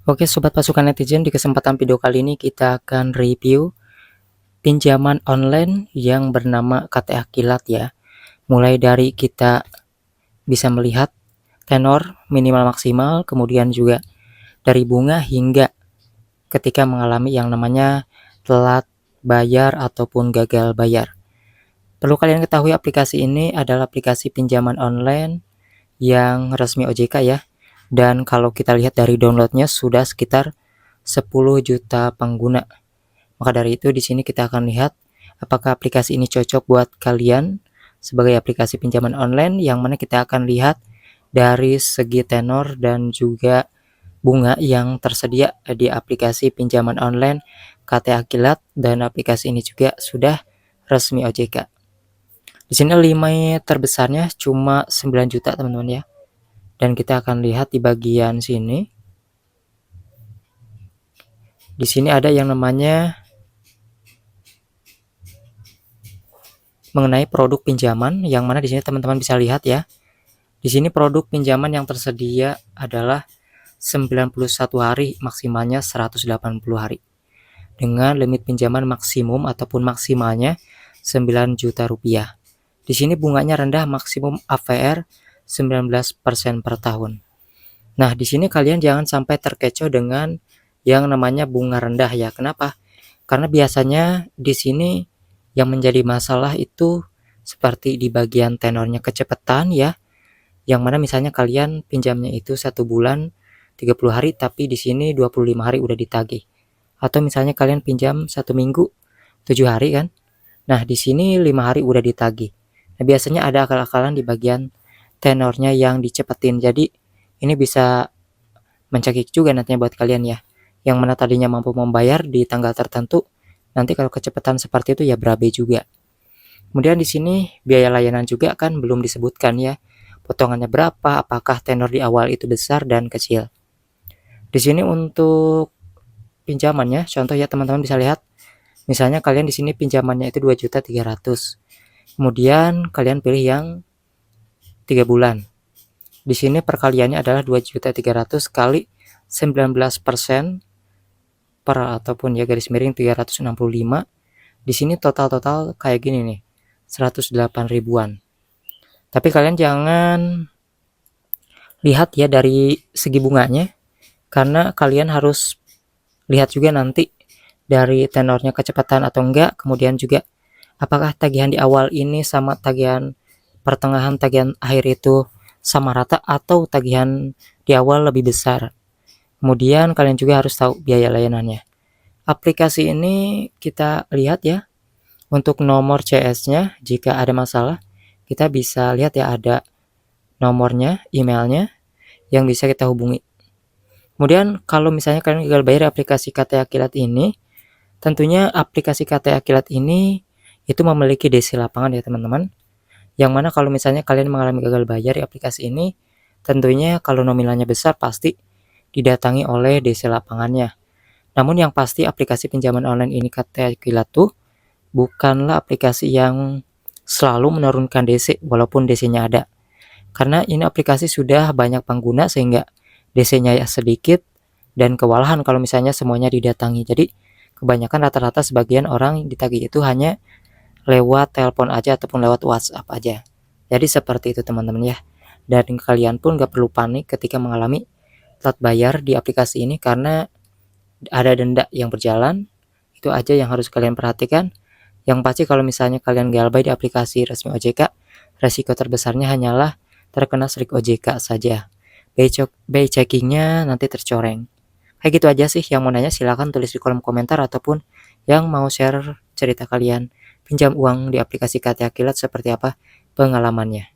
Oke sobat pasukan netizen, di kesempatan video kali ini kita akan review pinjaman online yang bernama KTA Kilat ya. Mulai dari kita bisa melihat tenor minimal maksimal, kemudian juga dari bunga hingga ketika mengalami yang namanya telat bayar ataupun gagal bayar. Perlu kalian ketahui, aplikasi ini adalah aplikasi pinjaman online yang resmi OJK ya. Dan kalau kita lihat dari downloadnya sudah sekitar 10 juta pengguna. Maka dari itu di sini kita akan lihat apakah aplikasi ini cocok buat kalian sebagai aplikasi pinjaman online, yang mana kita akan lihat dari segi tenor dan juga bunga yang tersedia di aplikasi pinjaman online KTA Kilat, dan aplikasi ini juga sudah resmi OJK. Di sini limit terbesarnya cuma 9 juta teman-teman ya. Dan kita akan lihat di bagian sini. Di sini ada yang namanya mengenai produk pinjaman, yang mana di sini teman-teman bisa lihat ya. Di sini produk pinjaman yang tersedia adalah 91 hari, maksimalnya 180 hari. Dengan limit pinjaman maksimum ataupun maksimalnya 9 juta rupiah. Di sini bunganya rendah, maksimum APR 19% per tahun. Nah, di sini kalian jangan sampai terkecoh dengan yang namanya bunga rendah ya. Kenapa? Karena biasanya di sini yang menjadi masalah itu seperti di bagian tenornya kecepatan ya. Yang mana misalnya kalian pinjamnya itu 1 bulan 30 hari, tapi di sini 25 hari udah ditagih. Atau misalnya kalian pinjam 1 minggu 7 hari kan. Nah, di sini 5 hari udah ditagih. Nah, biasanya ada akal-akalan di bagian tenornya yang dicepetin. Jadi ini bisa mencekik juga nantinya buat kalian ya. Yang mana tadinya mampu membayar di tanggal tertentu, nanti kalau kecepatan seperti itu ya berabe juga. Kemudian di sini biaya layanan juga kan belum disebutkan ya. Potongannya berapa, apakah tenor di awal itu besar dan kecil. Di sini untuk pinjamannya, contoh ya teman-teman bisa lihat. Misalnya kalian di sini pinjamannya itu 2.300.000. Kemudian kalian pilih yang 3 bulan. Di sini perkaliannya adalah 2.300.000 kali 19% per ataupun ya garis miring 365. Di sini total kayak gini nih, 108 ribuan. Tapi kalian jangan lihat ya dari segi bunganya, karena kalian harus lihat juga nanti dari tenornya kecepatan atau enggak, kemudian juga apakah tagihan di awal ini sama tagihan pertengahan, tagihan akhir itu sama rata, atau tagihan di awal lebih besar. Kemudian kalian juga harus tahu biaya layanannya. Aplikasi ini kita lihat ya, untuk nomor CS-nya jika ada masalah kita bisa lihat ya, ada nomornya, emailnya yang bisa kita hubungi. Kemudian kalau misalnya kalian gagal bayar aplikasi KTA Kilat ini, tentunya aplikasi KTA Kilat ini itu memiliki DC lapangan ya teman-teman. Yang mana kalau misalnya kalian mengalami gagal bayar di aplikasi ini, tentunya kalau nominalnya besar pasti didatangi oleh DC lapangannya. Namun yang pasti aplikasi pinjaman online ini KTA Kilat tuh bukanlah aplikasi yang selalu menurunkan DC walaupun DC-nya ada. Karena ini aplikasi sudah banyak pengguna sehingga DC-nya ya sedikit dan kewalahan kalau misalnya semuanya didatangi. Jadi kebanyakan rata-rata sebagian orang ditagih itu hanya lewat telepon aja ataupun lewat WhatsApp aja. Jadi seperti itu teman-teman ya. Dan kalian pun gak perlu panik ketika mengalami telat bayar di aplikasi ini, karena ada denda yang berjalan. Itu aja yang harus kalian perhatikan. Yang pasti kalau misalnya kalian gagal bayar di aplikasi resmi OJK, resiko terbesarnya hanyalah terkena strik OJK saja. Bei checkingnya nanti tercoreng. Kayak gitu aja sih. Yang mau nanya silahkan tulis di kolom komentar, ataupun yang mau share cerita kalian pinjam uang di aplikasi KTA Kilat seperti apa pengalamannya.